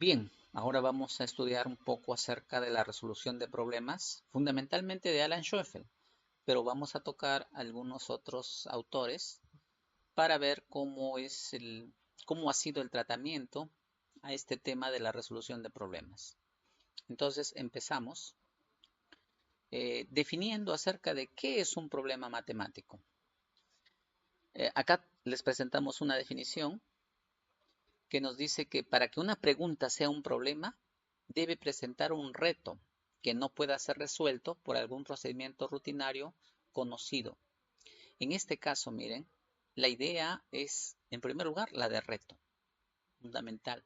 Bien, ahora vamos a estudiar un poco acerca de la resolución de problemas, fundamentalmente de Alan Schwefel, pero vamos a tocar algunos otros autores para ver cómo ha sido el tratamiento a este tema de la resolución de problemas. Entonces empezamos definiendo acerca de qué es un problema matemático. Acá les presentamos una definición que nos dice que para que una pregunta sea un problema, debe presentar un reto que no pueda ser resuelto por algún procedimiento rutinario conocido. En este caso, miren, la idea es, en primer lugar, la de reto, fundamental.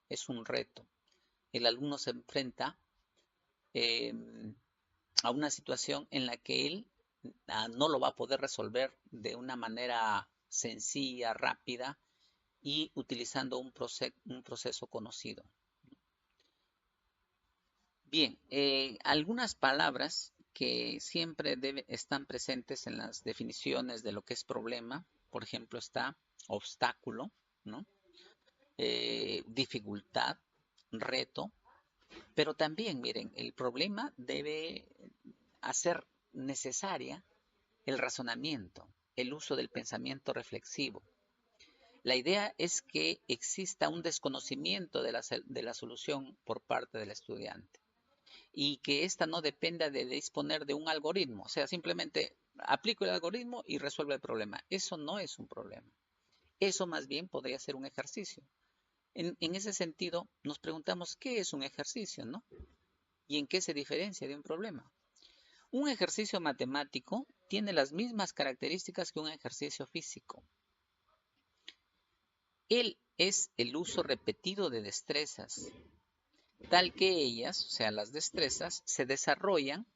Es un reto. El alumno se enfrenta eh, a una situación en la que él no lo va a poder resolver de una manera sencilla, rápida y utilizando un proceso conocido. Bien, algunas palabras que siempre están presentes en las definiciones de lo que es problema, por ejemplo, está obstáculo, ¿no? Dificultad, reto, pero también, miren, el problema debe hacer necesaria el razonamiento, el uso del pensamiento reflexivo. La idea es que exista un desconocimiento de la solución por parte del estudiante y que ésta no dependa de disponer de un algoritmo, o sea, simplemente aplico el algoritmo y resuelvo el problema. Eso no es un problema. Eso más bien podría ser un ejercicio. En ese sentido, nos preguntamos qué es un ejercicio, ¿no? Y en qué se diferencia de un problema. Un ejercicio matemático tiene las mismas características que un ejercicio físico. Él es el uso repetido de destrezas, tal que ellas, o sea, las destrezas, se desarrollan,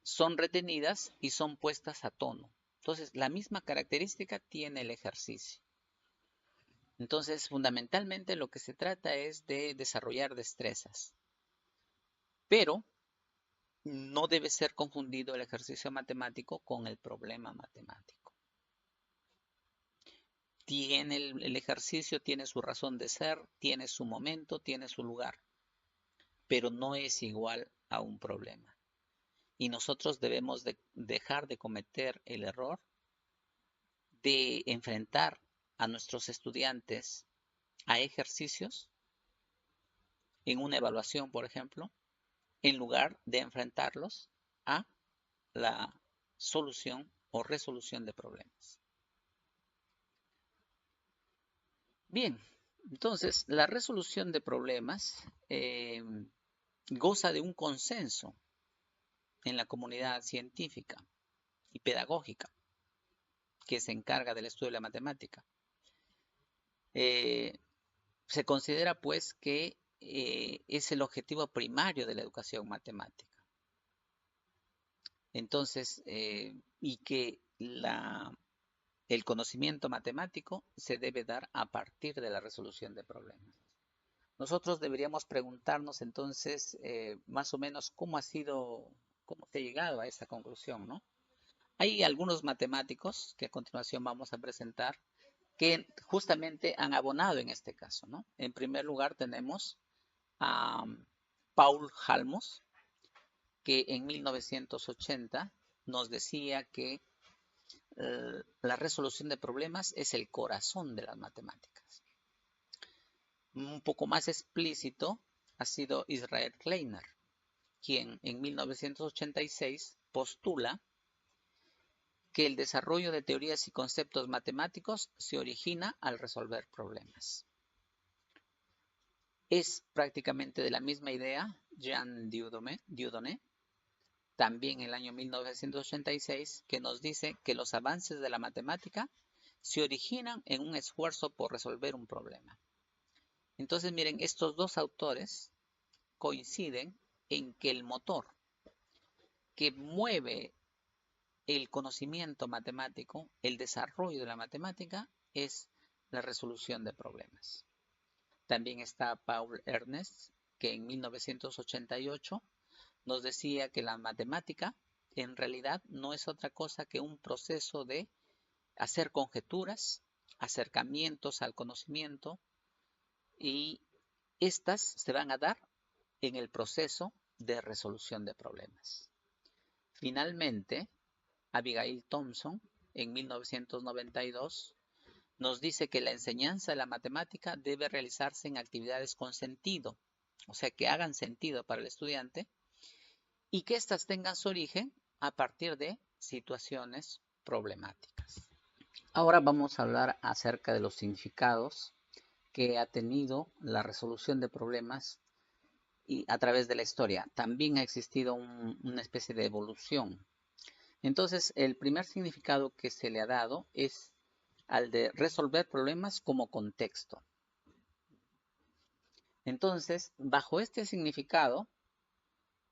son retenidas y son puestas a tono. Entonces, la misma característica tiene el ejercicio. Entonces, fundamentalmente lo que se trata es de desarrollar destrezas, pero no debe ser confundido el ejercicio matemático con el problema matemático. El ejercicio tiene su razón de ser, tiene su momento, tiene su lugar, pero no es igual a un problema. Y nosotros debemos dejar de cometer el error de enfrentar a nuestros estudiantes a ejercicios en una evaluación, por ejemplo, en lugar de enfrentarlos a la solución o resolución de problemas. Bien, entonces la resolución de problemas goza de un consenso en la comunidad científica y pedagógica que se encarga del estudio de la matemática. Se considera pues que es el objetivo primario de la educación matemática. Entonces, y que el conocimiento matemático se debe dar a partir de la resolución de problemas. Nosotros deberíamos preguntarnos entonces más o menos cómo se ha llegado a esta conclusión, ¿no? Hay algunos matemáticos que a continuación vamos a presentar que justamente han abonado en este caso, ¿no? En primer lugar tenemos a Paul Halmos, que en 1980 nos decía que la resolución de problemas es el corazón de las matemáticas. Un poco más explícito ha sido Israel Kleiner, quien en 1986 postula que el desarrollo de teorías y conceptos matemáticos se origina al resolver problemas. Es prácticamente de la misma idea Jean Dieudonné, también en el año 1986, que nos dice que los avances de la matemática se originan en un esfuerzo por resolver un problema. Entonces, miren, estos dos autores coinciden en que el motor que mueve el conocimiento matemático, el desarrollo de la matemática, es la resolución de problemas. También está Paul Ernst, que en 1988 nos decía que la matemática en realidad no es otra cosa que un proceso de hacer conjeturas, acercamientos al conocimiento y estas se van a dar en el proceso de resolución de problemas. Finalmente, Abigail Thomson, en 1992, nos dice que la enseñanza de la matemática debe realizarse en actividades con sentido, o sea, que hagan sentido para el estudiante y que éstas tengan su origen a partir de situaciones problemáticas. Ahora vamos a hablar acerca de los significados que ha tenido la resolución de problemas y a través de la historia. También ha existido una especie de evolución. Entonces, el primer significado que se le ha dado es al de resolver problemas como contexto. Entonces, bajo este significado,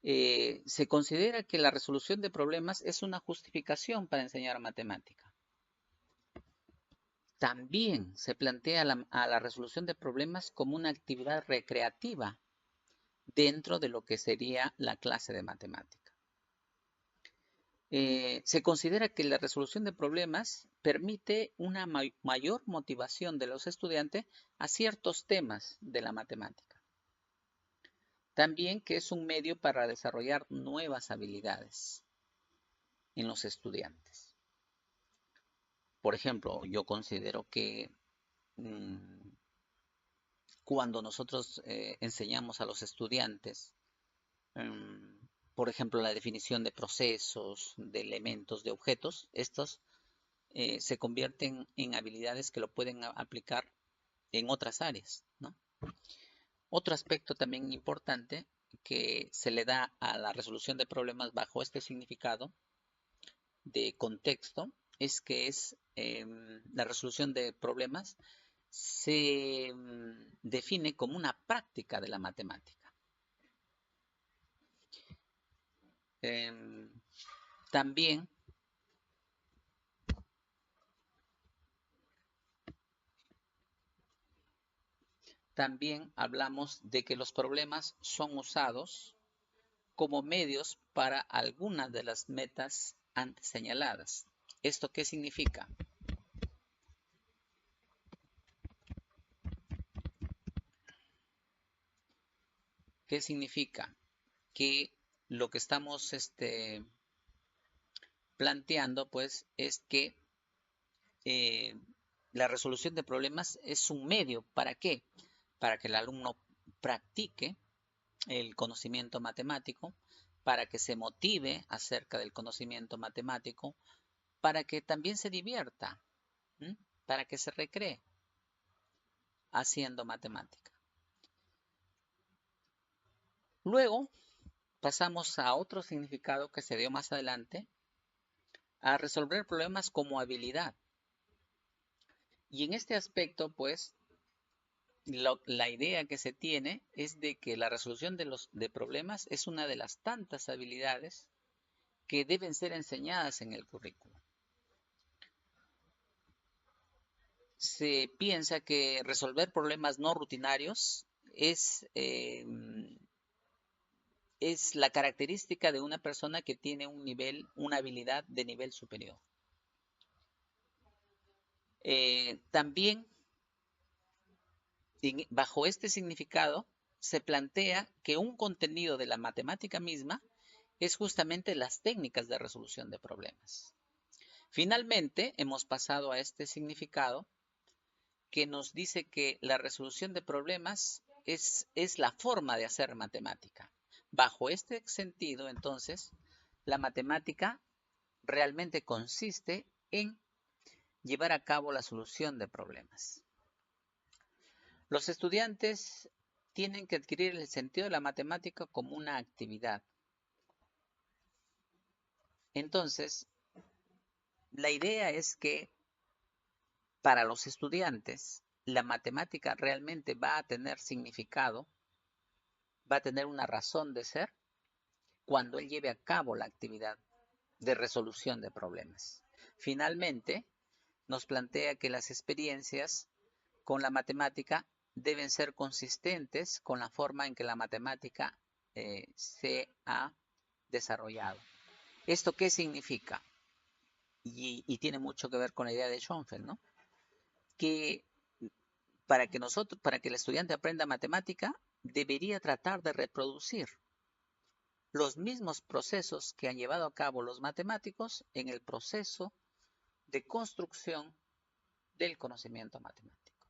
se considera que la resolución de problemas es una justificación para enseñar matemática. También se plantea a la resolución de problemas como una actividad recreativa dentro de lo que sería la clase de matemática. Se considera que la resolución de problemas permite una mayor motivación de los estudiantes a ciertos temas de la matemática. También que es un medio para desarrollar nuevas habilidades en los estudiantes. Por ejemplo, yo considero que cuando nosotros enseñamos a los estudiantes, por ejemplo, la definición de procesos, de elementos, de objetos, estos se convierten en habilidades que lo pueden aplicar en otras áreas, ¿no? Otro aspecto también importante que se le da a la resolución de problemas bajo este significado de contexto es que la resolución de problemas se define como una práctica de la matemática. También hablamos de que los problemas son usados como medios para algunas de las metas antes señaladas. ¿Esto qué significa? ¿Qué significa? Que lo que estamos planteando, pues, es que la resolución de problemas es un medio. ¿Para qué? Para que el alumno practique el conocimiento matemático, para que se motive acerca del conocimiento matemático, para que también se divierta, para que se recree haciendo matemática. Luego pasamos a otro significado que se dio más adelante, a resolver problemas como habilidad. Y en este aspecto, pues, la idea que se tiene es de que la resolución de problemas es una de las tantas habilidades que deben ser enseñadas en el currículo. Se piensa que resolver problemas no rutinarios es la característica de una persona que tiene una habilidad de nivel superior. También, bajo este significado, se plantea que un contenido de la matemática misma es justamente las técnicas de resolución de problemas. Finalmente, hemos pasado a este significado que nos dice que la resolución de problemas es la forma de hacer matemática. Bajo este sentido, entonces, la matemática realmente consiste en llevar a cabo la solución de problemas. Los estudiantes tienen que adquirir el sentido de la matemática como una actividad. Entonces, la idea es que para los estudiantes la matemática realmente va a tener significado, va a tener una razón de ser cuando él lleve a cabo la actividad de resolución de problemas. Finalmente, nos plantea que las experiencias con la matemática deben ser consistentes con la forma en que la matemática se ha desarrollado. ¿Esto qué significa? Y tiene mucho que ver con la idea de Schoenfeld, ¿no? Que para que el estudiante aprenda matemática, debería tratar de reproducir los mismos procesos que han llevado a cabo los matemáticos en el proceso de construcción del conocimiento matemático.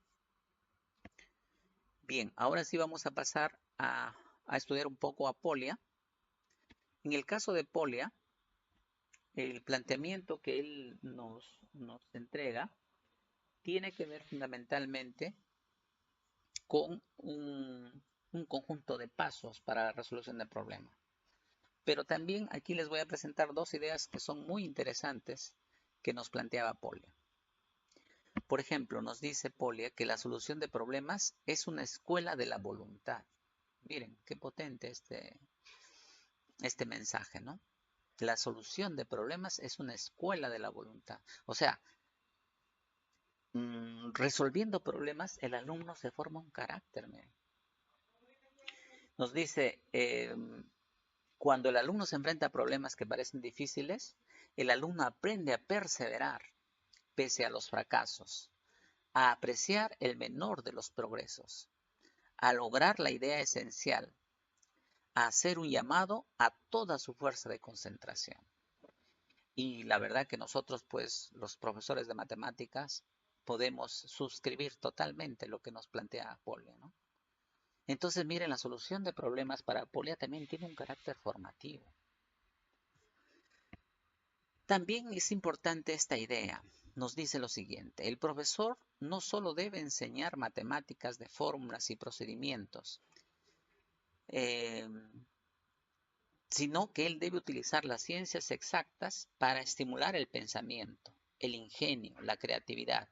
Bien, ahora sí vamos a pasar a estudiar un poco a Polya. En el caso de Polya, el planteamiento que él nos entrega tiene que ver fundamentalmente con un conjunto de pasos para la resolución del problema. Pero también aquí les voy a presentar dos ideas que son muy interesantes que nos planteaba Polya. Por ejemplo, nos dice Polya que la solución de problemas es una escuela de la voluntad. Miren, qué potente este mensaje, ¿no? La solución de problemas es una escuela de la voluntad. O sea, resolviendo problemas, el alumno se forma un carácter. Miren. Nos dice, cuando el alumno se enfrenta a problemas que parecen difíciles, el alumno aprende a perseverar pese a los fracasos, a apreciar el menor de los progresos, a lograr la idea esencial, a hacer un llamado a toda su fuerza de concentración. Y la verdad que nosotros, pues, los profesores de matemáticas, podemos suscribir totalmente lo que nos plantea Polya, ¿no? Entonces, miren, la solución de problemas para Polya también tiene un carácter formativo. También es importante esta idea. Nos dice lo siguiente: el profesor no solo debe enseñar matemáticas de fórmulas y procedimientos, sino que él debe utilizar las ciencias exactas para estimular el pensamiento, el ingenio, la creatividad.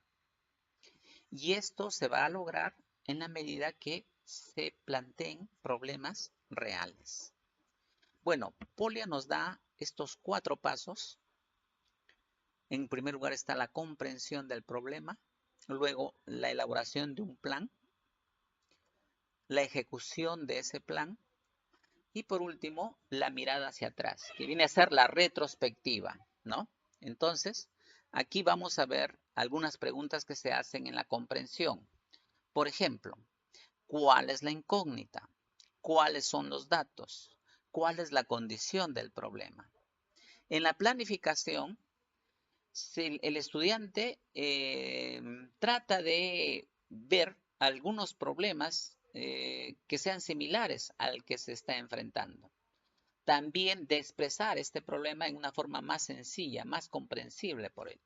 Y esto se va a lograr en la medida que se planteen problemas reales. Bueno, Polya nos da estos 4 pasos. En primer lugar está la comprensión del problema, luego la elaboración de un plan, la ejecución de ese plan y por último la mirada hacia atrás, que viene a ser la retrospectiva, ¿no? Entonces, aquí vamos a ver algunas preguntas que se hacen en la comprensión. Por ejemplo, ¿cuál es la incógnita? ¿Cuáles son los datos? ¿Cuál es la condición del problema? En la planificación, el estudiante trata de ver algunos problemas que sean similares al que se está enfrentando. También de expresar este problema en una forma más sencilla, más comprensible por él.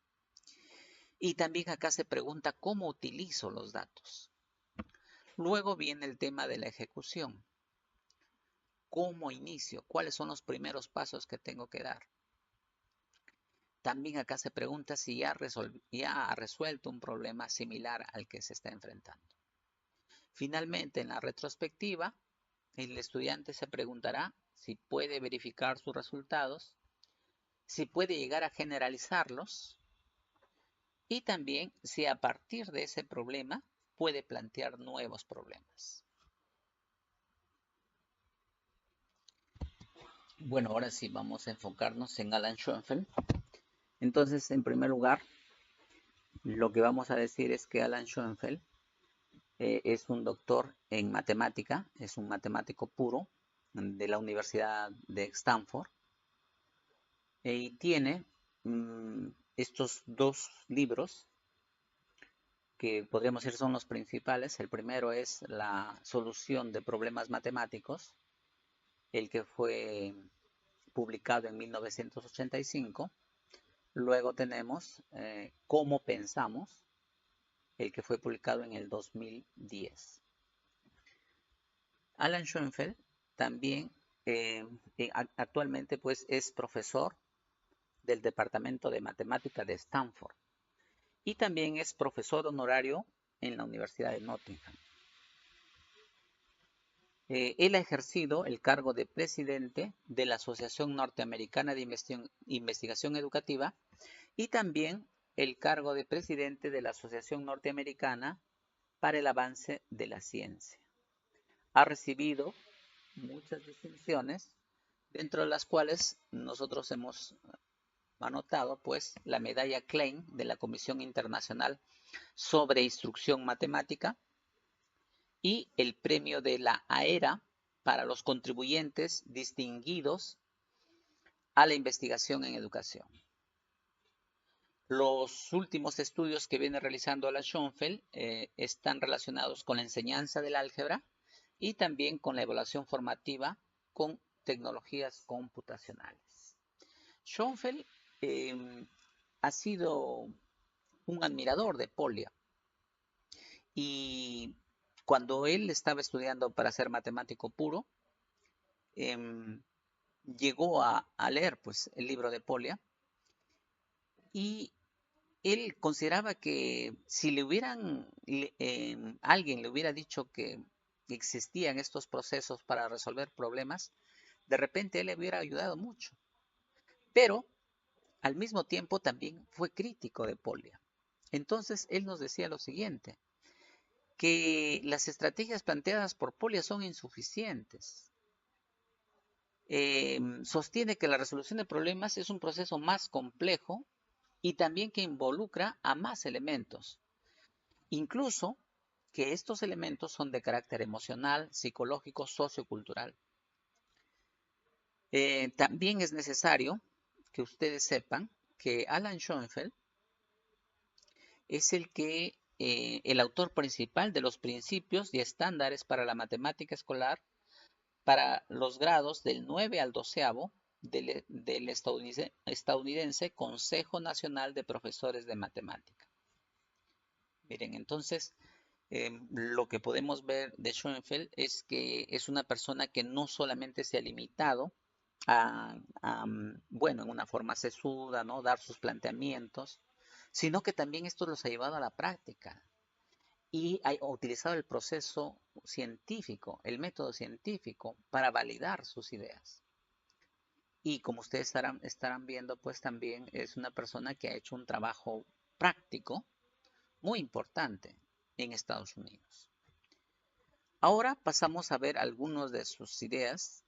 Y también acá se pregunta cómo utilizo los datos. Luego viene el tema de la ejecución. ¿Cómo inicio? ¿Cuáles son los primeros pasos que tengo que dar? También acá se pregunta si ya ha resuelto un problema similar al que se está enfrentando. Finalmente, en la retrospectiva, el estudiante se preguntará si puede verificar sus resultados, si puede llegar a generalizarlos y también si a partir de ese problema puede plantear nuevos problemas. Bueno, ahora sí vamos a enfocarnos en Alan Schoenfeld. Entonces, en primer lugar, lo que vamos a decir es que Alan Schoenfeld es un doctor en matemática, es un matemático puro de la Universidad de Stanford y tiene estos 2 libros que podríamos decir son los principales. El primero es la solución de problemas matemáticos, el que fue publicado en 1985. Luego tenemos Cómo pensamos, el que fue publicado en el 2010. Alan Schoenfeld también actualmente pues es profesor del Departamento de Matemática de Stanford y también es profesor honorario en la Universidad de Nottingham. Él ha ejercido el cargo de presidente de la Asociación Norteamericana de Investigación Educativa y también el cargo de presidente de la Asociación Norteamericana para el Avance de la Ciencia. Ha recibido muchas distinciones, dentro de las cuales nosotros hemos anotado pues la medalla Klein de la Comisión Internacional sobre Instrucción Matemática, y el premio de la AERA para los contribuyentes distinguidos a la investigación en educación. Los últimos estudios que viene realizando Alan Schoenfeld están relacionados con la enseñanza del álgebra y también con la evaluación formativa con tecnologías computacionales. Schoenfeld ha sido un admirador de Polya y cuando él estaba estudiando para ser matemático puro, llegó a leer pues, el libro de Polya y él consideraba que si alguien le hubiera dicho que existían estos procesos para resolver problemas, de repente él le hubiera ayudado mucho. Pero al mismo tiempo también fue crítico de Polya. Entonces él nos decía lo siguiente, que las estrategias planteadas por Polya son insuficientes. Sostiene que la resolución de problemas es un proceso más complejo y también que involucra a más elementos. Incluso que estos elementos son de carácter emocional, psicológico, sociocultural. También es necesario que ustedes sepan que Alan Schoenfeld es el autor principal de los principios y estándares para la matemática escolar para los grados del 9 al 12º del estadounidense Consejo Nacional de Profesores de Matemática. Miren, entonces, lo que podemos ver de Schoenfeld es que es una persona que no solamente se ha limitado bueno, en una forma sesuda, ¿no? Dar sus planteamientos, sino que también esto los ha llevado a la práctica y ha utilizado el proceso científico, el método científico para validar sus ideas. Y como ustedes estarán viendo, pues también es una persona que ha hecho un trabajo práctico muy importante en Estados Unidos. Ahora pasamos a ver algunas de sus ideas.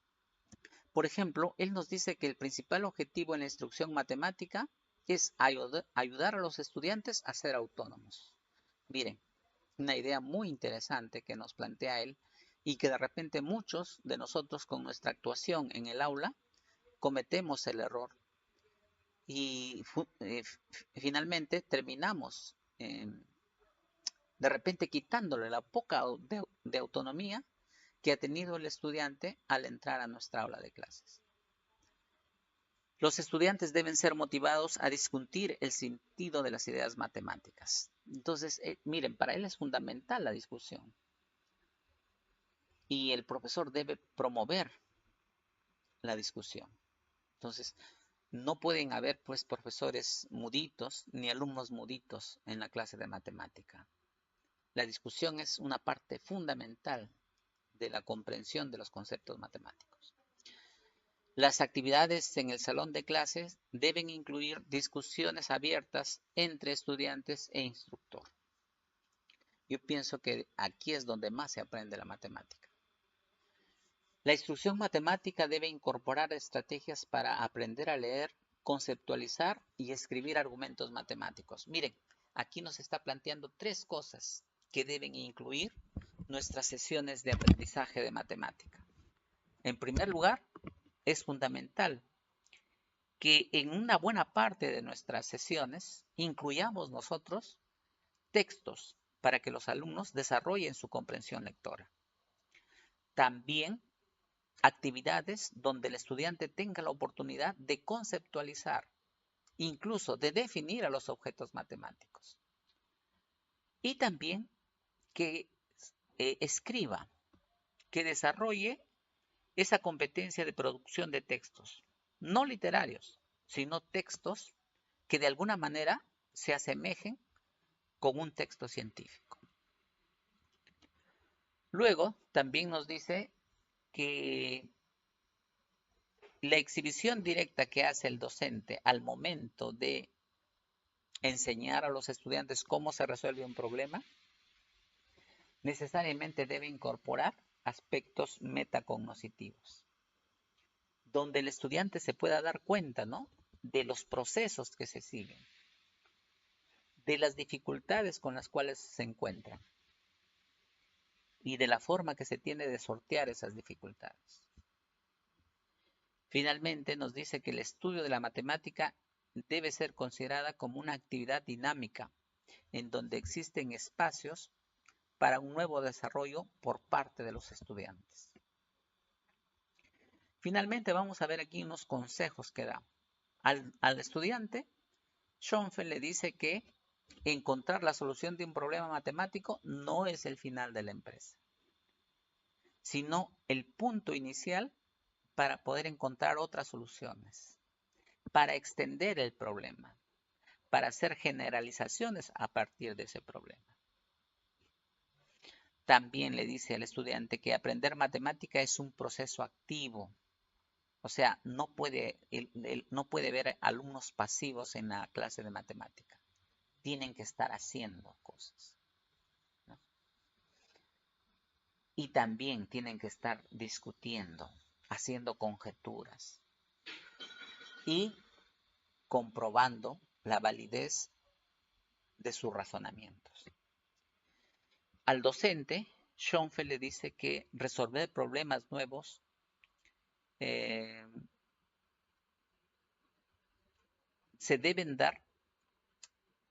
Por ejemplo, él nos dice que el principal objetivo en la instrucción matemática es ayudar a los estudiantes a ser autónomos. Miren, una idea muy interesante que nos plantea él y que de repente muchos de nosotros con nuestra actuación en el aula cometemos el error y finalmente terminamos de repente quitándole la poca de autonomía que ha tenido el estudiante al entrar a nuestra aula de clases. Los estudiantes deben ser motivados a discutir el sentido de las ideas matemáticas. Entonces, miren, para él es fundamental la discusión. Y el profesor debe promover la discusión. Entonces, no pueden haber pues profesores muditos ni alumnos muditos en la clase de matemática. La discusión es una parte fundamental de la comprensión de los conceptos matemáticos. Las actividades en el salón de clases deben incluir discusiones abiertas entre estudiantes e instructor. Yo pienso que aquí es donde más se aprende la matemática. La instrucción matemática debe incorporar estrategias para aprender a leer, conceptualizar y escribir argumentos matemáticos. Miren, aquí nos está planteando tres cosas que deben incluir nuestras sesiones de aprendizaje de matemática. En primer lugar, es fundamental que en una buena parte de nuestras sesiones incluyamos nosotros textos para que los alumnos desarrollen su comprensión lectora. También actividades donde el estudiante tenga la oportunidad de conceptualizar, incluso de definir a los objetos matemáticos. Y también que escriba, que desarrolle esa competencia de producción de textos, no literarios, sino textos que de alguna manera se asemejen con un texto científico. Luego, también nos dice que la exhibición directa que hace el docente al momento de enseñar a los estudiantes cómo se resuelve un problema, necesariamente debe incorporar aspectos metacognitivos, donde el estudiante se pueda dar cuenta, ¿no?, de los procesos que se siguen, de las dificultades con las cuales se encuentran. y de la forma que se tiene de sortear esas dificultades. Finalmente, nos dice que el estudio de la matemática debe ser considerada como una actividad dinámica, en donde existen espacios para un nuevo desarrollo por parte de los estudiantes. Finalmente, vamos a ver aquí unos consejos que da. Al estudiante, Schoenfeld le dice que encontrar la solución de un problema matemático no es el final de la empresa, sino el punto inicial para poder encontrar otras soluciones, para extender el problema, para hacer generalizaciones a partir de ese problema. También le dice al estudiante que aprender matemática es un proceso activo. O sea, no puede ver alumnos pasivos en la clase de matemática. Tienen que estar haciendo cosas, ¿no? Y también tienen que estar discutiendo, haciendo conjeturas y comprobando la validez de sus razonamientos. Al docente, Schoenfeld le dice que resolver problemas nuevos se deben dar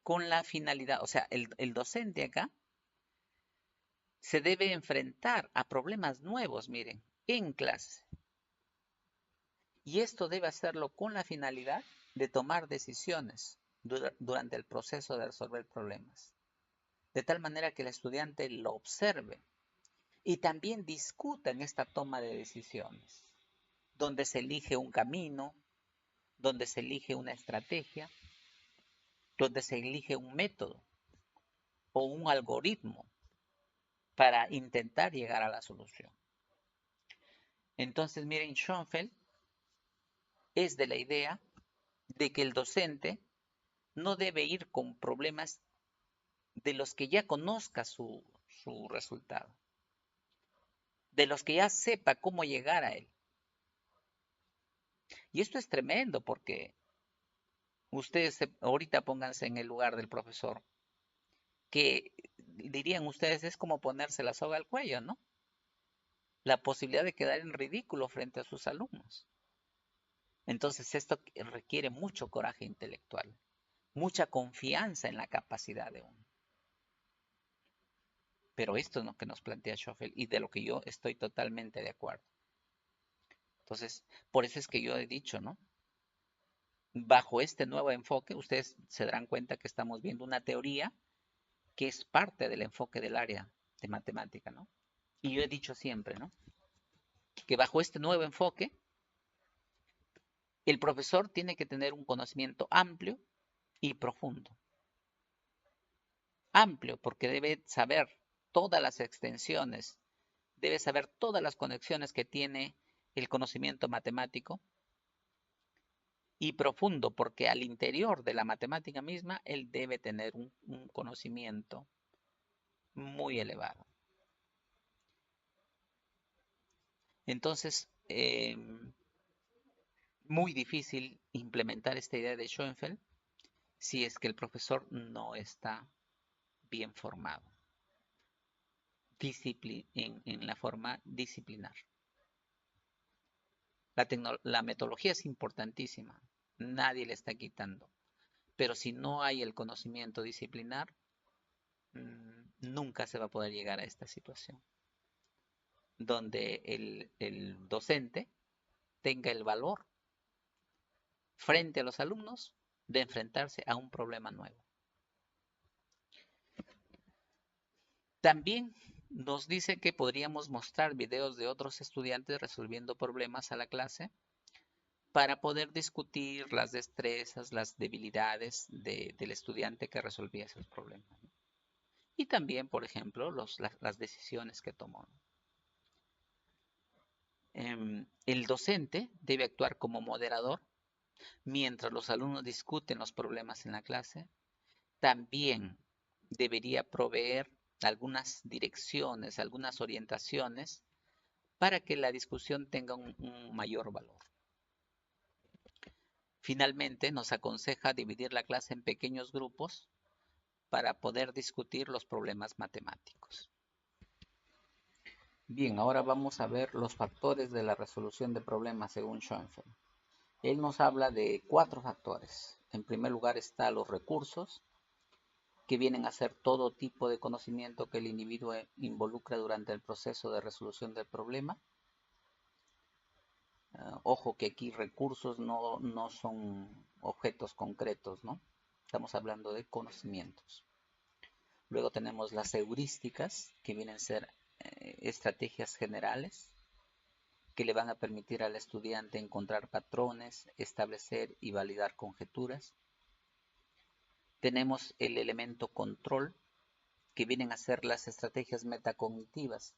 con la finalidad, o sea, el docente acá se debe enfrentar a problemas nuevos, miren, en clase. Y esto debe hacerlo con la finalidad de tomar decisiones durante el proceso de resolver problemas. De tal manera que el estudiante lo observe y también discuta en esta toma de decisiones, donde se elige un camino, donde se elige una estrategia, donde se elige un método o un algoritmo para intentar llegar a la solución. Entonces, miren, Schoenfeld es de la idea de que el docente no debe ir con problemas de los que ya conozca su resultado, de los que ya sepa cómo llegar a él. Y esto es tremendo porque ustedes ahorita pónganse en el lugar del profesor, que dirían ustedes es como ponerse la soga al cuello, ¿no? La posibilidad de quedar en ridículo frente a sus alumnos. Entonces esto requiere mucho coraje intelectual, mucha confianza en la capacidad de uno. Pero esto es lo que nos plantea Schoenfeld y de lo que yo estoy totalmente de acuerdo. Entonces, por eso es que yo he dicho, ¿no? Bajo este nuevo enfoque, ustedes se darán cuenta que estamos viendo una teoría que es parte del enfoque del área de matemática, ¿no? Y yo he dicho siempre, ¿no? Que bajo este nuevo enfoque, el profesor tiene que tener un conocimiento amplio y profundo. Amplio porque debe saber todas las extensiones, debe saber todas las conexiones que tiene el conocimiento matemático, y profundo porque al interior de la matemática misma él debe tener un conocimiento muy elevado. Entonces, muy difícil implementar esta idea de Schoenfeld si es que el profesor no está bien formado en la forma disciplinar. La metodología es importantísima, nadie le está quitando, pero si no hay el conocimiento disciplinar, nunca se va a poder llegar a esta situación, donde el docente tenga el valor frente a los alumnos de enfrentarse a un problema nuevo. También nos dice que podríamos mostrar videos de otros estudiantes resolviendo problemas a la clase para poder discutir las destrezas, las debilidades del estudiante que resolvía esos problemas, ¿no? Y también, por ejemplo, las decisiones que tomó. El docente debe actuar como moderador mientras los alumnos discuten los problemas en la clase. También debería proveer algunas direcciones, algunas orientaciones para que la discusión tenga un mayor valor. Finalmente, nos aconseja dividir la clase en pequeños grupos para poder discutir los problemas matemáticos. Bien, ahora vamos a ver los factores de la resolución de problemas según Schoenfeld. Él nos habla de 4 factores. En primer lugar está los recursos, que vienen a ser todo tipo de conocimiento que el individuo involucra durante el proceso de resolución del problema. Ojo que aquí recursos no son objetos concretos, ¿no? Estamos hablando de conocimientos. Luego tenemos las heurísticas, que vienen a ser estrategias generales que le van a permitir al estudiante encontrar patrones, establecer y validar conjeturas. Tenemos el elemento control, que vienen a ser las estrategias metacognitivas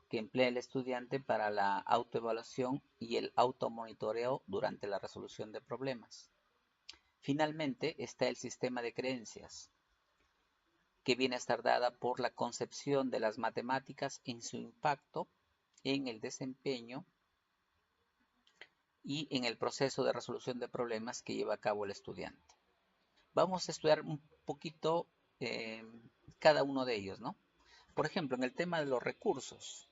que emplea el estudiante para la autoevaluación y el automonitoreo durante la resolución de problemas. Finalmente está el sistema de creencias, que viene a estar dada por la concepción de las matemáticas en su impacto en el desempeño y en el proceso de resolución de problemas que lleva a cabo el estudiante. Vamos a estudiar un poquito cada uno de ellos, ¿no? Por ejemplo, en el tema de los recursos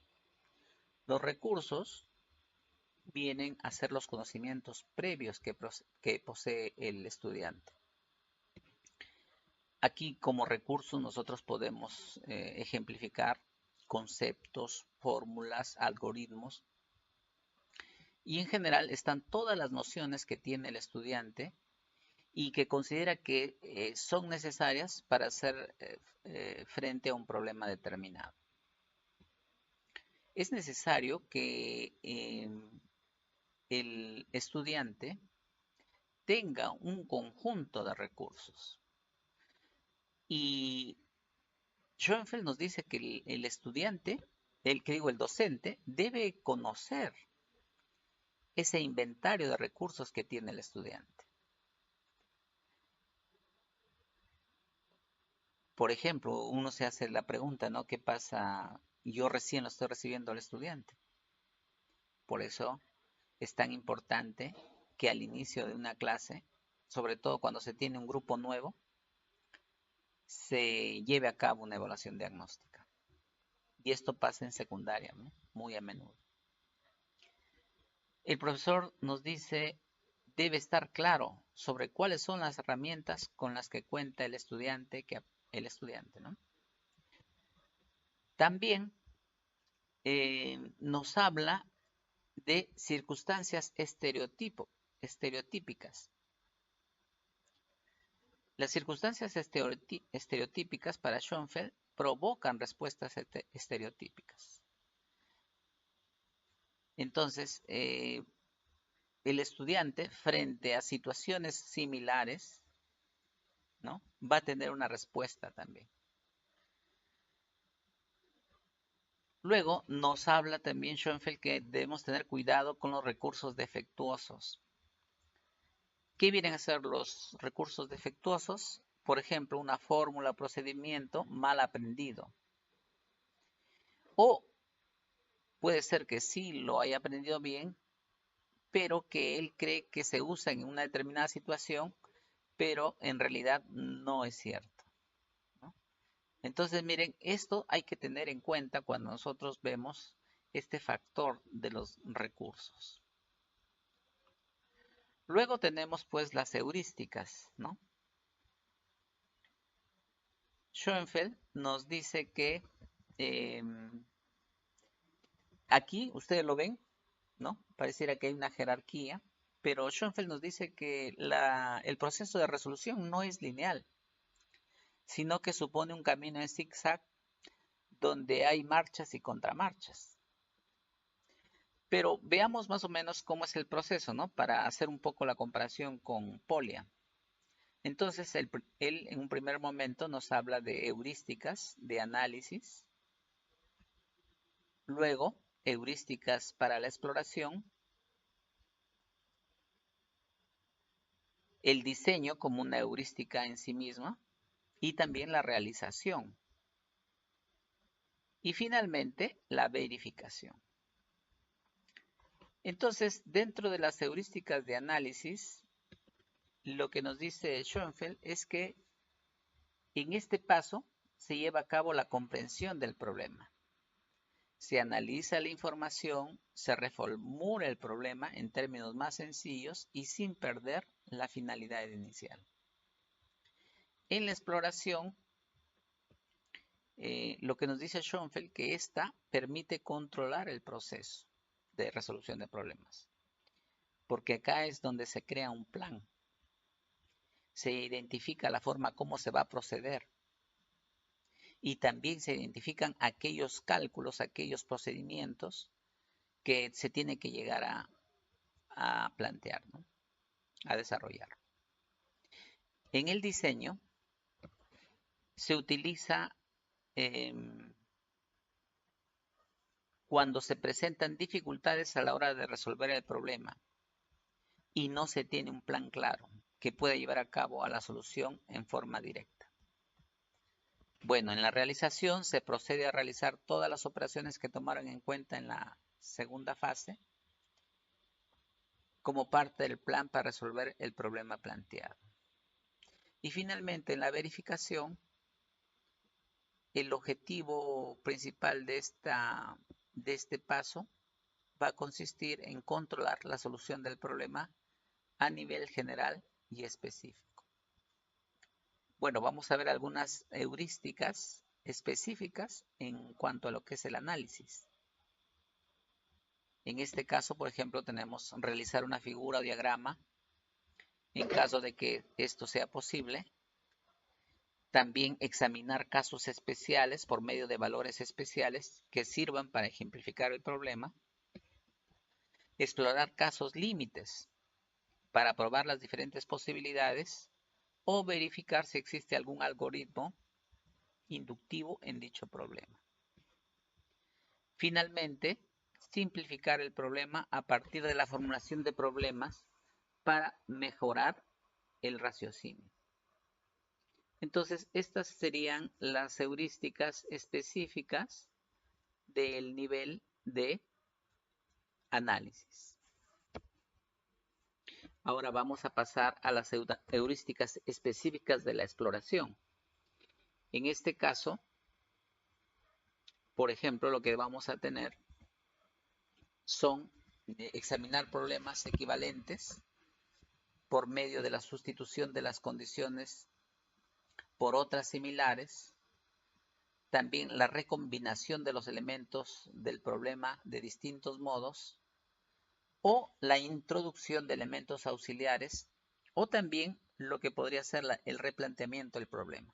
vienen a ser los conocimientos previos que posee el estudiante. Aquí como recursos nosotros podemos ejemplificar conceptos, fórmulas, algoritmos, y en general están todas las nociones que tiene el estudiante y que considera que son necesarias para hacer frente a un problema determinado. Es necesario que el estudiante tenga un conjunto de recursos. Y Schoenfeld nos dice que el estudiante, el docente, debe conocer ese inventario de recursos que tiene el estudiante. Por ejemplo, uno se hace la pregunta, ¿no? ¿Qué pasa? Yo recién lo estoy recibiendo al estudiante. Por eso es tan importante que al inicio de una clase, sobre todo cuando se tiene un grupo nuevo, se lleve a cabo una evaluación diagnóstica. Y esto pasa en secundaria, ¿no? Muy a menudo. El profesor nos dice, debe estar claro sobre cuáles son las herramientas con las que cuenta el estudiante, ¿no? También nos habla de circunstancias estereotípicas. Las circunstancias estereotípicas para Schoenfeld provocan respuestas estereotípicas. Entonces, el estudiante frente a situaciones similares, ¿no? Va a tener una respuesta también. Luego nos habla también Schoenfeld que debemos tener cuidado con los recursos defectuosos. ¿Qué vienen a ser los recursos defectuosos? Por ejemplo, una fórmula o procedimiento mal aprendido. O puede ser que sí lo haya aprendido bien, pero que él cree que se usa en una determinada situación, pero en realidad no es cierto, ¿no? Entonces, miren, esto hay que tener en cuenta cuando nosotros vemos este factor de los recursos. Luego tenemos pues las heurísticas, ¿no? Schoenfeld nos dice que aquí, ustedes lo ven, ¿no? Pareciera que hay una jerarquía, pero Schoenfeld nos dice que el proceso de resolución no es lineal, sino que supone un camino en zigzag donde hay marchas y contramarchas. Pero veamos más o menos cómo es el proceso, ¿no? Para hacer un poco la comparación con Polya. Entonces, él en un primer momento nos habla de heurísticas, de análisis, luego heurísticas para la exploración, el diseño como una heurística en sí misma y también la realización. Y finalmente, la verificación. Entonces, dentro de las heurísticas de análisis, lo que nos dice Schoenfeld es que en este paso se lleva a cabo la comprensión del problema. Se analiza la información, se reformula el problema en términos más sencillos y sin perder la finalidad inicial. En la exploración, lo que nos dice Schoenfeld que esta permite controlar el proceso de resolución de problemas, porque acá es donde se crea un plan, se identifica la forma como se va a proceder y también se identifican aquellos cálculos, aquellos procedimientos que se tiene que llegar a plantear, ¿no? A desarrollar. En el diseño se utiliza cuando se presentan dificultades a la hora de resolver el problema y no se tiene un plan claro que pueda llevar a cabo a la solución en forma directa. Bueno, en la realización se procede a realizar todas las operaciones que tomaron en cuenta en la segunda fase como parte del plan para resolver el problema planteado. Y finalmente, en la verificación, el objetivo principal de este paso va a consistir en controlar la solución del problema a nivel general y específico. Bueno, vamos a ver algunas heurísticas específicas en cuanto a lo que es el análisis. En este caso, por ejemplo, tenemos realizar una figura o diagrama en caso de que esto sea posible. También examinar casos especiales por medio de valores especiales que sirvan para ejemplificar el problema. Explorar casos límites para probar las diferentes posibilidades o verificar si existe algún algoritmo inductivo en dicho problema. Finalmente, simplificar el problema a partir de la formulación de problemas para mejorar el raciocinio. Entonces, estas serían las heurísticas específicas del nivel de análisis. Ahora vamos a pasar a las heurísticas específicas de la exploración. En este caso, por ejemplo, lo que vamos a tener son examinar problemas equivalentes por medio de la sustitución de las condiciones por otras similares, también la recombinación de los elementos del problema de distintos modos, o la introducción de elementos auxiliares, o también lo que podría ser el replanteamiento del problema.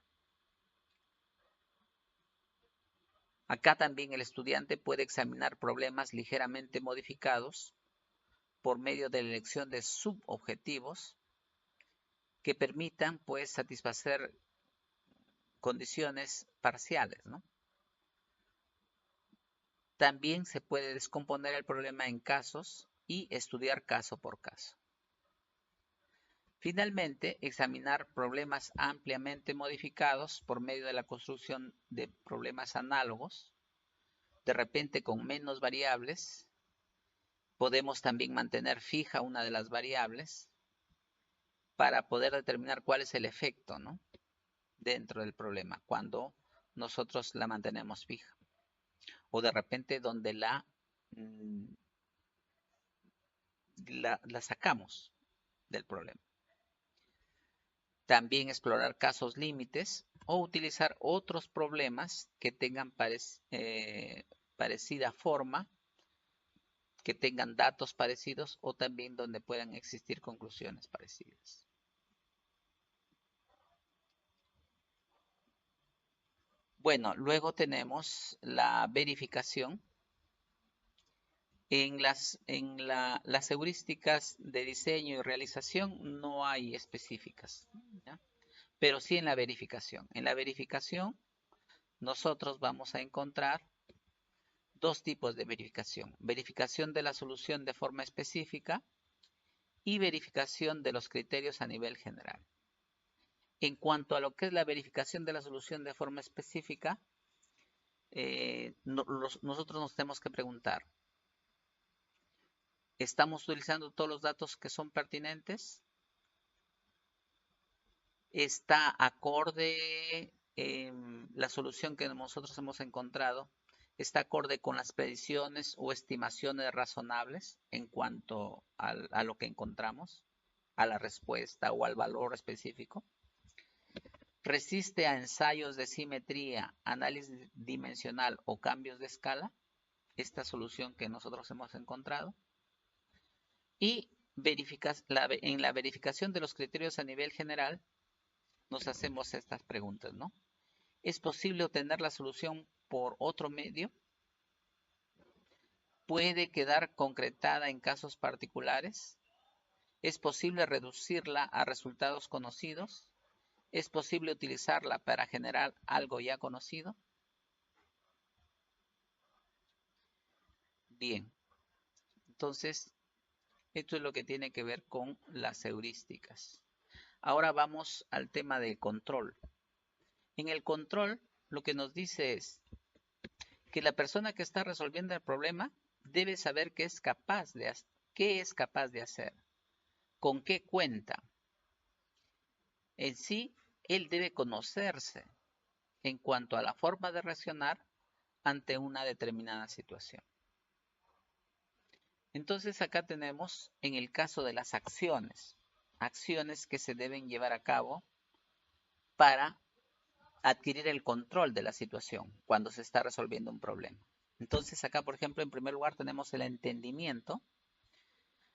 Acá también el estudiante puede examinar problemas ligeramente modificados por medio de la elección de subobjetivos que permitan pues satisfacer condiciones parciales, ¿no? También se puede descomponer el problema en casos y estudiar caso por caso. Finalmente, examinar problemas ampliamente modificados por medio de la construcción de problemas análogos, de repente con menos variables. Podemos también mantener fija una de las variables para poder determinar cuál es el efecto, ¿no?, dentro del problema cuando nosotros la mantenemos fija. O de repente donde la sacamos del problema. También explorar casos límites o utilizar otros problemas que tengan parecida forma, que tengan datos parecidos o también donde puedan existir conclusiones parecidas. Bueno, luego tenemos la verificación. En las heurísticas de diseño y realización no hay específicas, ¿ya? Pero sí en la verificación. En la verificación nosotros vamos a encontrar dos tipos de verificación. Verificación de la solución de forma específica y verificación de los criterios a nivel general. En cuanto a lo que es la verificación de la solución de forma específica, nosotros nos tenemos que preguntar, ¿estamos utilizando todos los datos que son pertinentes? ¿Está acorde la solución que nosotros hemos encontrado está acorde con las predicciones o estimaciones razonables en cuanto a lo que encontramos, a la respuesta o al valor específico. Resiste a ensayos de simetría, análisis dimensional o cambios de escala, esta solución que nosotros hemos encontrado. Y en la verificación de los criterios a nivel general, nos hacemos estas preguntas, ¿no? ¿Es posible obtener la solución por otro medio? ¿Puede quedar concretada en casos particulares? ¿Es posible reducirla a resultados conocidos? ¿Es posible utilizarla para generar algo ya conocido? Bien, entonces esto es lo que tiene que ver con las heurísticas. Ahora vamos al tema del control. En el control, lo que nos dice es que la persona que está resolviendo el problema debe saber qué es capaz de hacer, con qué cuenta. En sí, él debe conocerse en cuanto a la forma de reaccionar ante una determinada situación. Entonces acá tenemos en el caso de las acciones que se deben llevar a cabo para adquirir el control de la situación cuando se está resolviendo un problema. Entonces acá, por ejemplo, en primer lugar tenemos el entendimiento.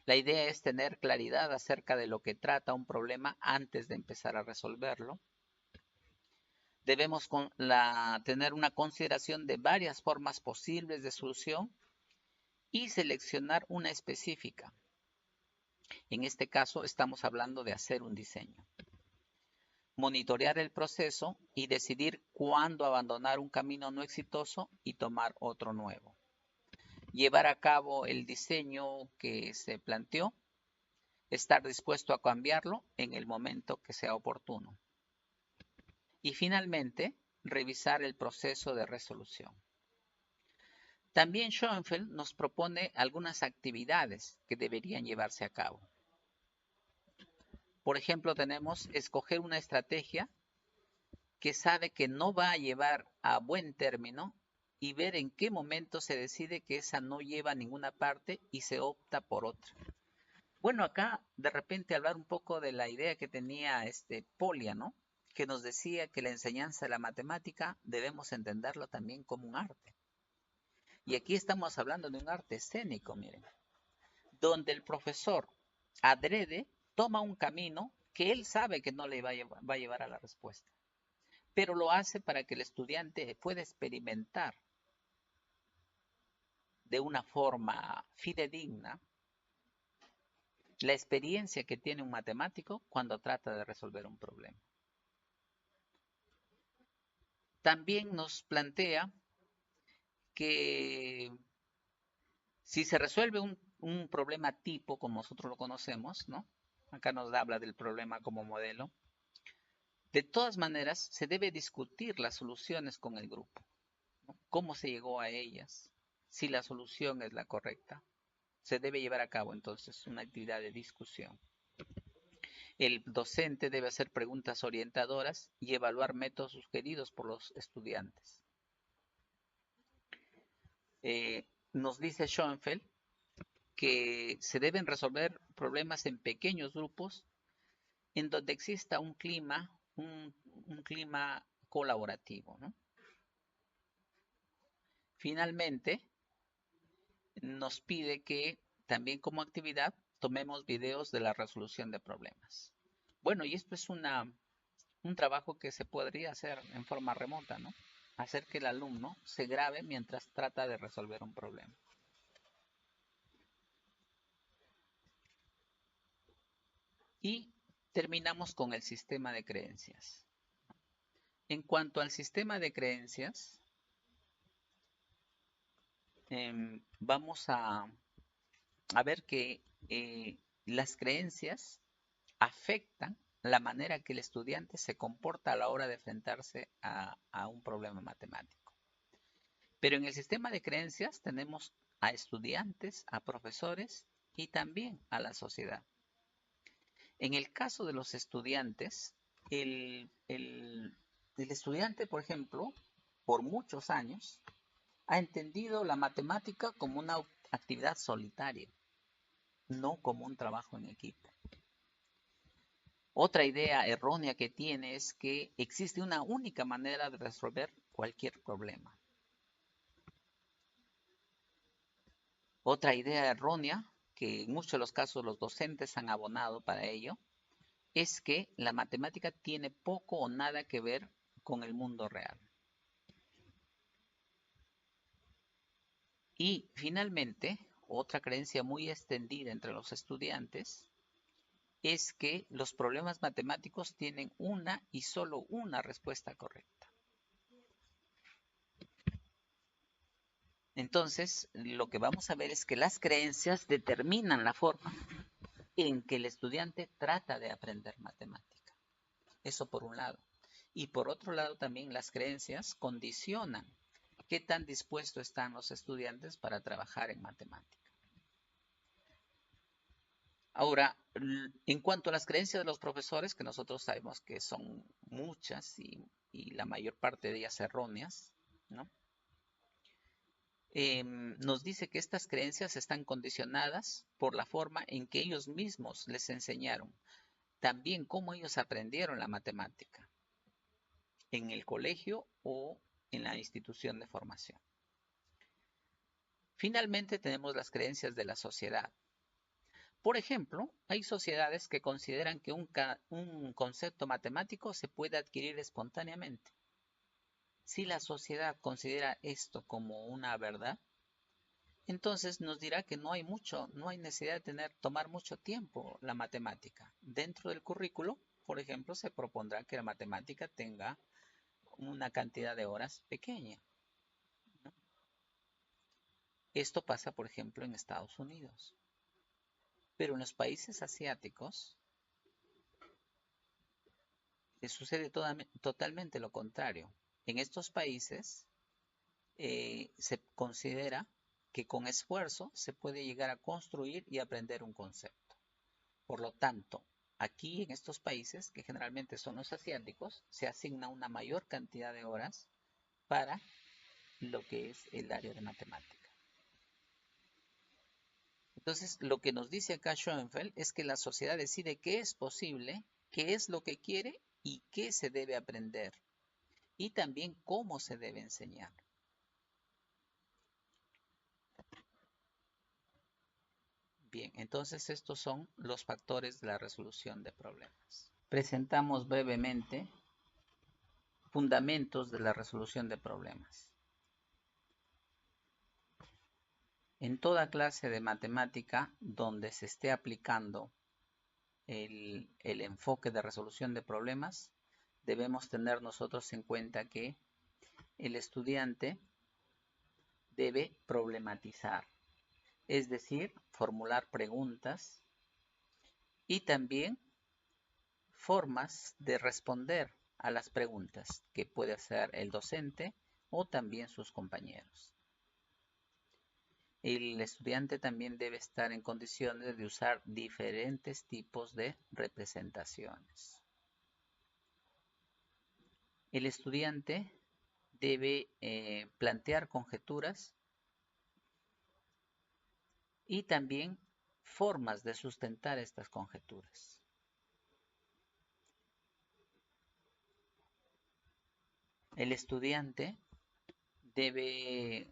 La idea es tener claridad acerca de lo que trata un problema antes de empezar a resolverlo. Debemos tener una consideración de varias formas posibles de solución y seleccionar una específica. En este caso estamos hablando de hacer un diseño. Monitorear el proceso y decidir cuándo abandonar un camino no exitoso y tomar otro nuevo. Llevar a cabo el diseño que se planteó, estar dispuesto a cambiarlo en el momento que sea oportuno. Y finalmente, revisar el proceso de resolución. También Schoenfeld nos propone algunas actividades que deberían llevarse a cabo. Por ejemplo, tenemos escoger una estrategia que sabe que no va a llevar a buen término y ver en qué momento se decide que esa no lleva a ninguna parte y se opta por otra. Bueno, acá de repente hablar un poco de la idea que tenía Polya, ¿no? Que nos decía que la enseñanza de la matemática debemos entenderlo también como un arte. Y aquí estamos hablando de un arte escénico, miren, donde el profesor adrede toma un camino que él sabe que no le va a llevar a la respuesta, pero lo hace para que el estudiante pueda experimentar de una forma fidedigna la experiencia que tiene un matemático cuando trata de resolver un problema. También nos plantea que si se resuelve un problema tipo, como nosotros lo conocemos, ¿no? Acá nos habla del problema como modelo. De todas maneras, se debe discutir las soluciones con el grupo, ¿no? Cómo se llegó a ellas, si la solución es la correcta. Se debe llevar a cabo entonces una actividad de discusión. El docente debe hacer preguntas orientadoras y evaluar métodos sugeridos por los estudiantes. Nos dice Schoenfeld que se deben resolver problemas en pequeños grupos en donde exista un clima colaborativo, ¿no? Finalmente, nos pide que también como actividad tomemos videos de la resolución de problemas. Bueno, y esto es un trabajo que se podría hacer en forma remota, ¿no? Hacer que el alumno se grabe mientras trata de resolver un problema. Y terminamos con el sistema de creencias. En cuanto al sistema de creencias, vamos a ver que las creencias afectan la manera que el estudiante se comporta a la hora de enfrentarse a un problema matemático. Pero en el sistema de creencias tenemos a estudiantes, a profesores y también a la sociedad. En el caso de los estudiantes, el estudiante, por ejemplo, por muchos años, ha entendido la matemática como una actividad solitaria, no como un trabajo en equipo. Otra idea errónea que tiene es que existe una única manera de resolver cualquier problema. Otra idea errónea, que en muchos de los casos los docentes han abonado para ello, es que la matemática tiene poco o nada que ver con el mundo real. Y finalmente, otra creencia muy extendida entre los estudiantes es que los problemas matemáticos tienen una y solo una respuesta correcta. Entonces, lo que vamos a ver es que las creencias determinan la forma en que el estudiante trata de aprender matemática. Eso por un lado. Y por otro lado también las creencias condicionan qué tan dispuestos están los estudiantes para trabajar en matemática. Ahora, en cuanto a las creencias de los profesores, que nosotros sabemos que son muchas y la mayor parte de ellas erróneas, ¿no? Nos dice que estas creencias están condicionadas por la forma en que ellos mismos les enseñaron, también cómo ellos aprendieron la matemática, en el colegio o en la institución de formación. Finalmente tenemos las creencias de la sociedad. Por ejemplo, hay sociedades que consideran que un concepto matemático se puede adquirir espontáneamente. Si la sociedad considera esto como una verdad, entonces nos dirá que no hay necesidad de tomar mucho tiempo la matemática. Dentro del currículo, por ejemplo, se propondrá que la matemática tenga una cantidad de horas pequeña, ¿no? Esto pasa, por ejemplo, en Estados Unidos. Pero en los países asiáticos sucede totalmente lo contrario. En estos países se considera que con esfuerzo se puede llegar a construir y aprender un concepto. Por lo tanto, aquí en estos países, que generalmente son los asiáticos, se asigna una mayor cantidad de horas para lo que es el área de matemática. Entonces, lo que nos dice acá Schoenfeld es que la sociedad decide qué es posible, qué es lo que quiere y qué se debe aprender, y también cómo se debe enseñar. Bien, entonces estos son los factores de la resolución de problemas. Presentamos brevemente fundamentos de la resolución de problemas. En toda clase de matemática donde se esté aplicando el enfoque de resolución de problemas, debemos tener nosotros en cuenta que el estudiante debe problematizar, es decir, formular preguntas y también formas de responder a las preguntas que puede hacer el docente o también sus compañeros. El estudiante también debe estar en condiciones de usar diferentes tipos de representaciones. El estudiante debe plantear conjeturas y también formas de sustentar estas conjeturas. El estudiante debe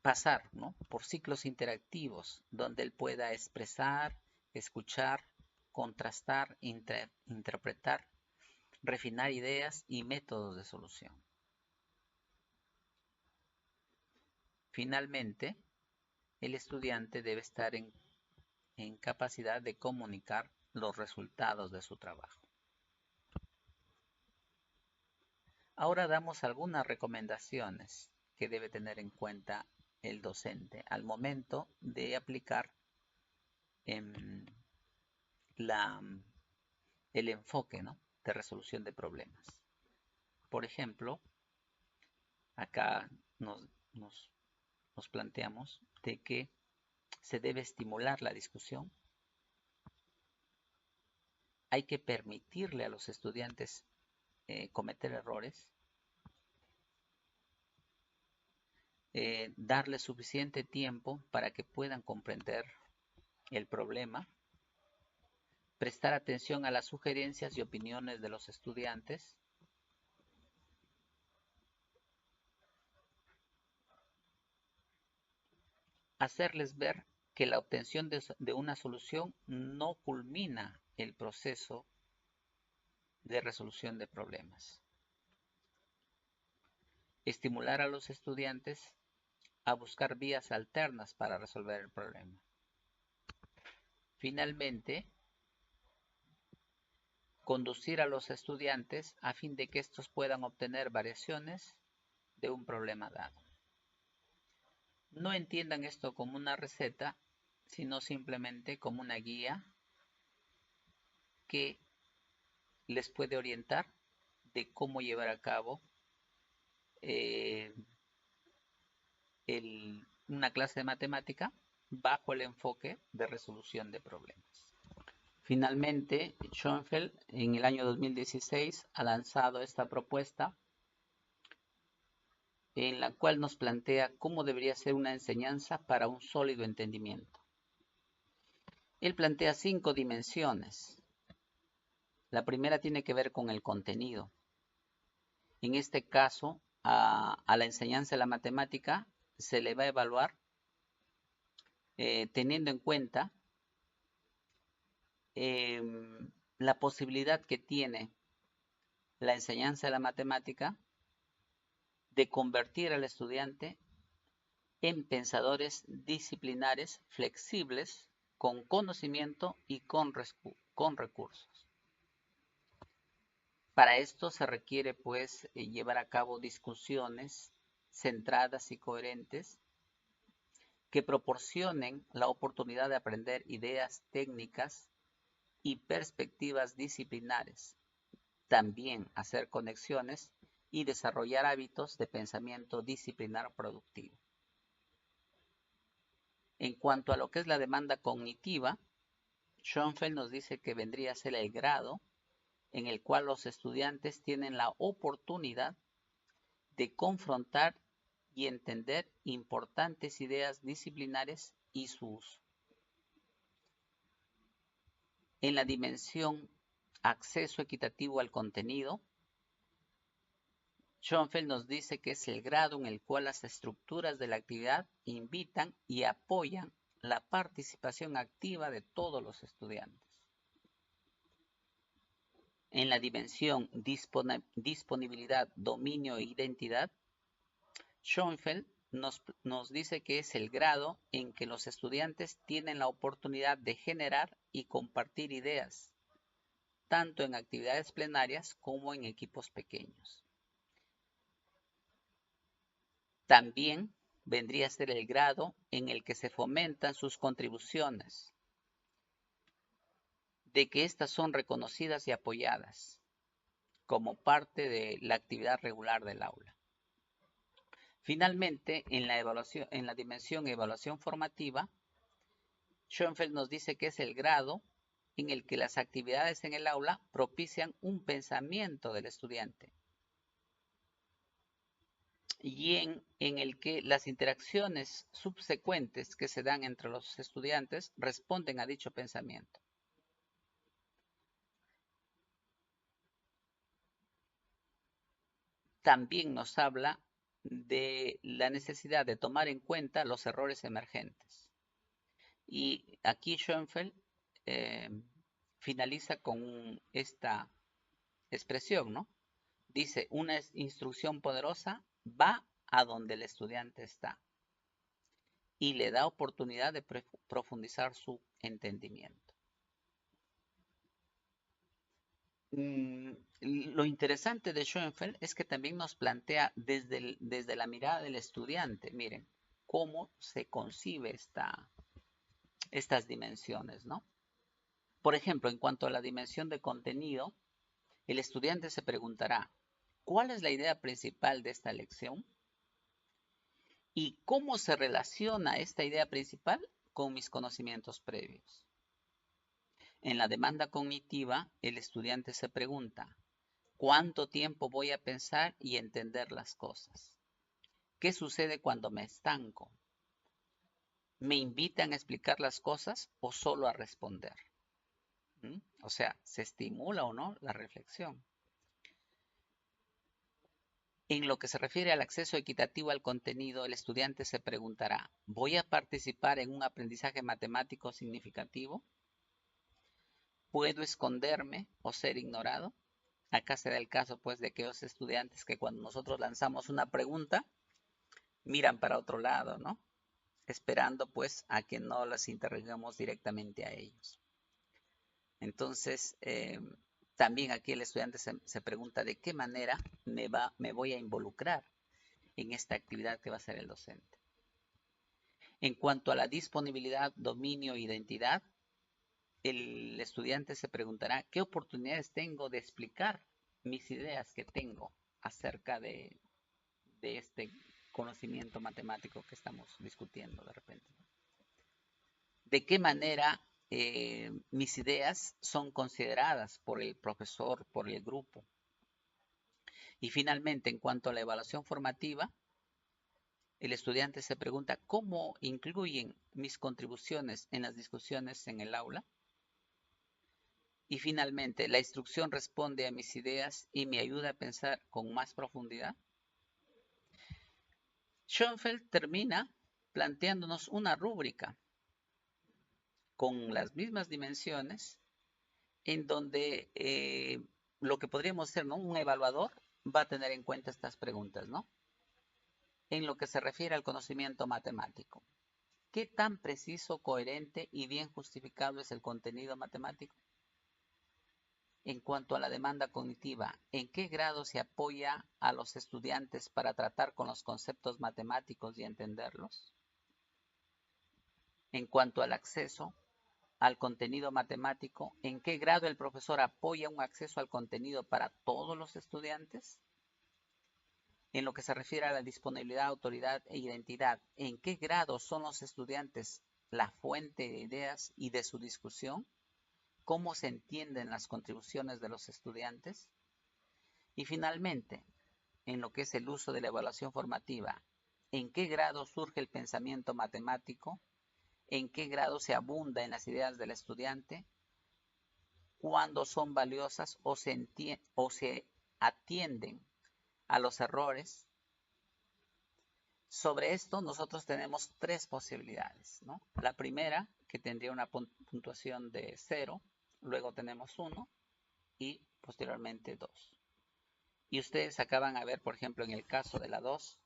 pasar, ¿no?, por ciclos interactivos donde él pueda expresar, escuchar, contrastar, interpretar, refinar ideas y métodos de solución. Finalmente, el estudiante debe estar en capacidad de comunicar los resultados de su trabajo. Ahora damos algunas recomendaciones que debe tener en cuenta el docente al momento de aplicar el enfoque, ¿no?, de resolución de problemas. Por ejemplo, acá nos planteamos de que se debe estimular la discusión. Hay que permitirle a los estudiantes cometer errores. darle suficiente tiempo para que puedan comprender el problema, prestar atención a las sugerencias y opiniones de los estudiantes, hacerles ver que la obtención de una solución no culmina el proceso de resolución de problemas. Estimular a los estudiantes a buscar vías alternas para resolver el problema. Finalmente, conducir a los estudiantes a fin de que estos puedan obtener variaciones de un problema dado. No entiendan esto como una receta, sino simplemente como una guía que les puede orientar de cómo llevar a cabo una clase de matemática bajo el enfoque de resolución de problemas. Finalmente, Schoenfeld en el año 2016 ha lanzado esta propuesta en la cual nos plantea cómo debería ser una enseñanza para un sólido entendimiento. Él plantea 5 dimensiones. La primera tiene que ver con el contenido. En este caso, a la enseñanza de la matemática se le va a evaluar teniendo en cuenta la posibilidad que tiene la enseñanza de la matemática de convertir al estudiante en pensadores disciplinares flexibles, con conocimiento y con recursos. Para esto se requiere pues llevar a cabo discusiones centradas y coherentes que proporcionen la oportunidad de aprender ideas técnicas y perspectivas disciplinares, también hacer conexiones y desarrollar hábitos de pensamiento disciplinar productivo. En cuanto a lo que es la demanda cognitiva, Schoenfeld nos dice que vendría a ser el grado en el cual los estudiantes tienen la oportunidad de confrontar y entender importantes ideas disciplinares y su uso. En la dimensión acceso equitativo al contenido, Schoenfeld nos dice que es el grado en el cual las estructuras de la actividad invitan y apoyan la participación activa de todos los estudiantes. En la dimensión disponibilidad, dominio e identidad, Schoenfeld nos dice que es el grado en que los estudiantes tienen la oportunidad de generar y compartir ideas, tanto en actividades plenarias como en equipos pequeños. También vendría a ser el grado en el que se fomentan sus contribuciones, de que éstas son reconocidas y apoyadas como parte de la actividad regular del aula. Finalmente, en la dimensión evaluación formativa, Schoenfeld nos dice que es el grado en el que las actividades en el aula propician un pensamiento del estudiante y en el que las interacciones subsecuentes que se dan entre los estudiantes responden a dicho pensamiento. También nos habla de la necesidad de tomar en cuenta los errores emergentes. Y aquí Schoenfeld finaliza con esta expresión, ¿no? Dice, una instrucción poderosa va a donde el estudiante está y le da oportunidad de profundizar su entendimiento. Lo interesante de Schoenfeld es que también nos plantea desde la mirada del estudiante, miren, cómo se concibe estas dimensiones, ¿no? Por ejemplo, en cuanto a la dimensión de contenido, el estudiante se preguntará, ¿cuál es la idea principal de esta lección? ¿Y cómo se relaciona esta idea principal con mis conocimientos previos? En la demanda cognitiva, el estudiante se pregunta, ¿cuánto tiempo voy a pensar y entender las cosas? ¿Qué sucede cuando me estanco? ¿Me invitan a explicar las cosas o solo a responder? O sea, ¿se estimula o no la reflexión? En lo que se refiere al acceso equitativo al contenido, el estudiante se preguntará, ¿voy a participar en un aprendizaje matemático significativo? ¿Puedo esconderme o ser ignorado? Acá se da el caso, pues, de aquellos estudiantes que cuando nosotros lanzamos una pregunta, miran para otro lado, ¿no? Esperando, pues, a que no las interroguemos directamente a ellos. Entonces, también aquí el estudiante se pregunta de qué manera me voy a involucrar en esta actividad que va a hacer el docente. En cuanto a la disponibilidad, dominio e identidad, el estudiante se preguntará qué oportunidades tengo de explicar mis ideas que tengo acerca de este conocimiento matemático que estamos discutiendo de repente. De qué manera mis ideas son consideradas por el profesor, por el grupo. Y finalmente, en cuanto a la evaluación formativa, el estudiante se pregunta cómo incluyen mis contribuciones en las discusiones en el aula. Y finalmente, la instrucción responde a mis ideas y me ayuda a pensar con más profundidad. Schoenfeld termina planteándonos una rúbrica con las mismas dimensiones en donde lo que podríamos ser, ¿no?, un evaluador va a tener en cuenta estas preguntas, ¿no? En lo que se refiere al conocimiento matemático. ¿Qué tan preciso, coherente y bien justificado es el contenido matemático? En cuanto a la demanda cognitiva, ¿en qué grado se apoya a los estudiantes para tratar con los conceptos matemáticos y entenderlos? En cuanto al acceso al contenido matemático, ¿en qué grado el profesor apoya un acceso al contenido para todos los estudiantes? En lo que se refiere a la disponibilidad, autoridad e identidad, ¿en qué grado son los estudiantes la fuente de ideas y de su discusión? ¿Cómo se entienden las contribuciones de los estudiantes? Y finalmente, en lo que es el uso de la evaluación formativa, ¿en qué grado surge el pensamiento matemático? ¿En qué grado se abunda en las ideas del estudiante? ¿Cuándo son valiosas o se atienden a los errores? Sobre esto nosotros tenemos tres posibilidades, ¿no? La primera, que tendría una puntuación de 0, luego tenemos 1 y posteriormente 2. Y ustedes acaban a ver, por ejemplo, en el caso de la 2,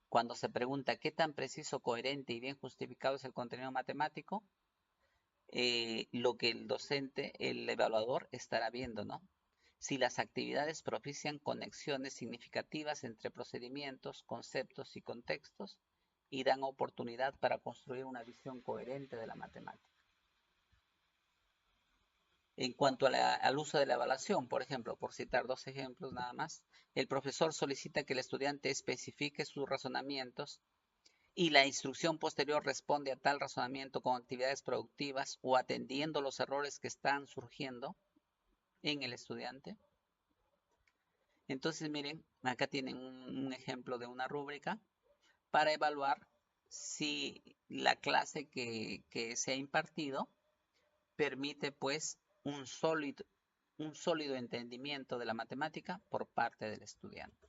cuando se pregunta qué tan preciso, coherente y bien justificado es el contenido matemático, lo que el docente, el evaluador, estará viendo, ¿no? Si las actividades propician conexiones significativas entre procedimientos, conceptos y contextos y dan oportunidad para construir una visión coherente de la matemática. En cuanto al uso de la evaluación, por ejemplo, por citar dos ejemplos nada más, el profesor solicita que el estudiante especifique sus razonamientos y la instrucción posterior responde a tal razonamiento con actividades productivas o atendiendo los errores que están surgiendo en el estudiante. Entonces, miren, acá tienen un ejemplo de una rúbrica para evaluar si la clase que se ha impartido permite, pues, un sólido entendimiento de la matemática por parte del estudiante.